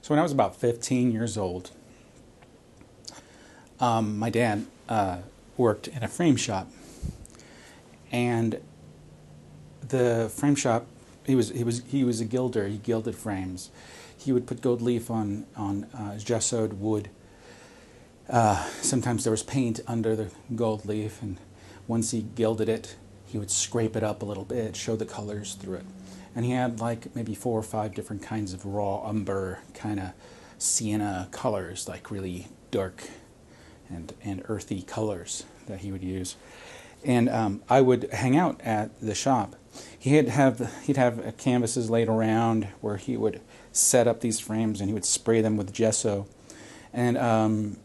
So when I was about 15 years old, my dad worked in a frame shop, and the frame shop, he was a gilder. He gilded frames. He would put gold leaf on gessoed wood. Sometimes there was paint under the gold leaf, and once he gilded it, he would scrape it up a little bit, show the colors through it. And he had like maybe 4 or 5 different kinds of raw umber, kind of sienna colors, like really dark and earthy colors that he would use. And I would hang out at the shop. He'd have canvases laid around where he would set up these frames, and he would spray them with gesso. And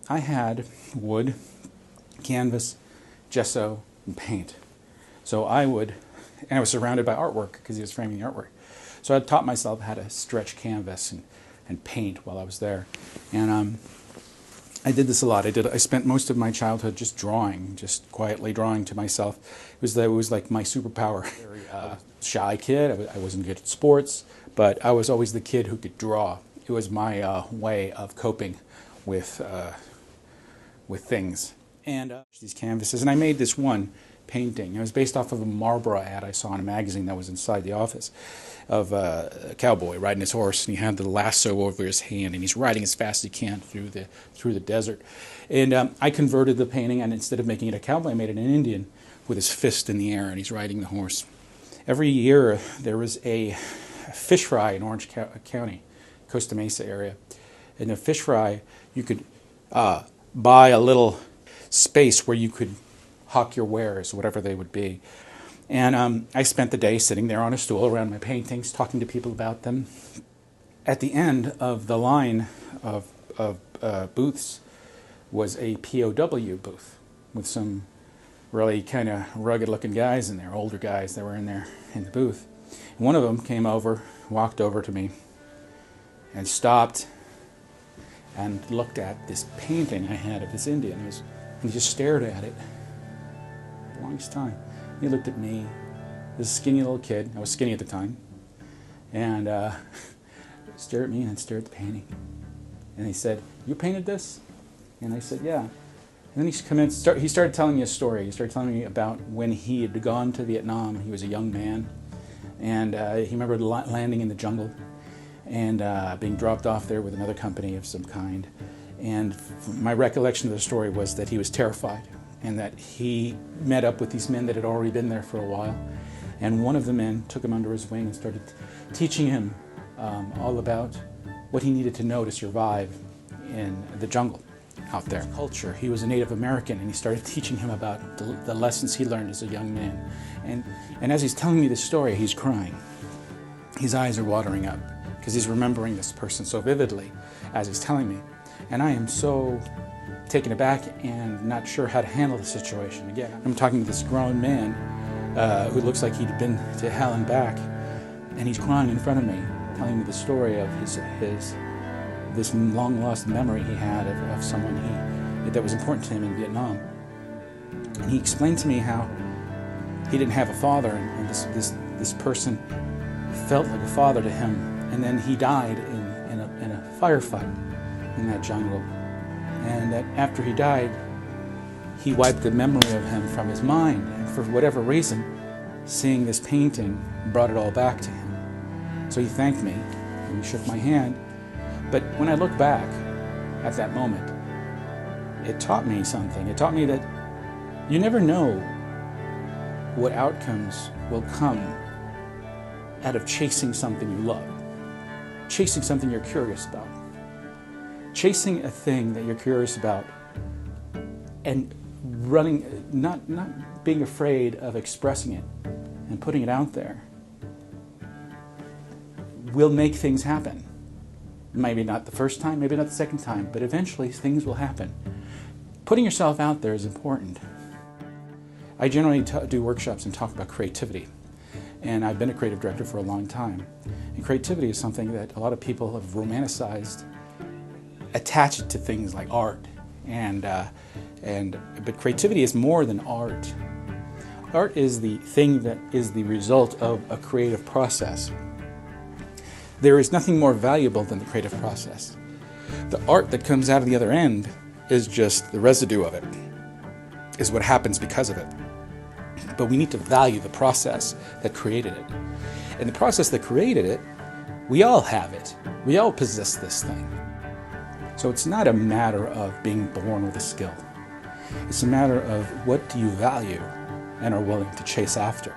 I had wood, canvas, gesso, and paint. So I was surrounded by artwork because he was framing the artwork. So I taught myself how to stretch canvas and paint while I was there. And I did this a lot. I spent most of my childhood just drawing, just quietly drawing to myself. It was like my superpower. Very shy kid. I wasn't good at sports, but I was always the kid who could draw. It was my way of coping with things. And these canvases, and I made this one painting. It was based off of a Marlboro ad I saw in a magazine that was inside the office, of a cowboy riding his horse, and he had the lasso over his hand, and he's riding as fast as he can through the desert. And I converted the painting, and instead of making it a cowboy, I made it an Indian with his fist in the air, and he's riding the horse. Every year there was a fish fry in Orange County, Costa Mesa area. In the fish fry, you could buy a little space where you could hawk your wares, whatever they would be. And I spent the day sitting there on a stool around my paintings, talking to people about them. At the end of the line of booths was a POW booth with some really kind of rugged-looking guys in there, older guys that were in there in the booth. And one of them came over, walked over to me, and stopped and looked at this painting I had of this Indian. And he just stared at it the longest time. He looked at me, this skinny little kid. I was skinny at the time. And stared at me and then stared at the painting. And he said, "You painted this?" And I said, "Yeah." And then he started telling me a story. He started telling me about when he had gone to Vietnam. He was a young man. And he remembered landing in the jungle and being dropped off there with another company of some kind. And my recollection of the story was that he was terrified, and that he met up with these men that had already been there for a while. And one of the men took him under his wing and started teaching him all about what he needed to know to survive in the jungle out there. Culture. He was a Native American, and he started teaching him about the lessons he learned as a young man. And as he's telling me this story, he's crying. His eyes are watering up because he's remembering this person so vividly as he's telling me. And I am so taken aback and not sure how to handle the situation. Again, I'm talking to this grown man who looks like he'd been to hell and back, and he's crying in front of me, telling me the story of this long-lost memory he had of someone that was important to him in Vietnam. And he explained to me how he didn't have a father, and this person felt like a father to him, and then he died in a firefight in that jungle. And that after he died, he wiped the memory of him from his mind. And for whatever reason, seeing this painting brought it all back to him. So he thanked me, and he shook my hand. But when I look back at that moment, it taught me something. It taught me that you never know what outcomes will come out of chasing something you love, chasing something you're curious about. Chasing a thing that you're curious about and running, not being afraid of expressing it and putting it out there will make things happen. Maybe not the first time, maybe not the second time, but eventually things will happen. Putting yourself out there is important. I generally do workshops and talk about creativity. And I've been a creative director for a long time. And creativity is something that a lot of people have romanticized, attached to things like art, but creativity is more than art. Art is the thing that is the result of a creative process. There is nothing more valuable than the creative process. The art that comes out of the other end is just the residue of it, is what happens because of it. But we need to value the process that created it. And the process that created it, we all have it. We all possess this thing. So it's not a matter of being born with a skill. It's a matter of what do you value and are willing to chase after.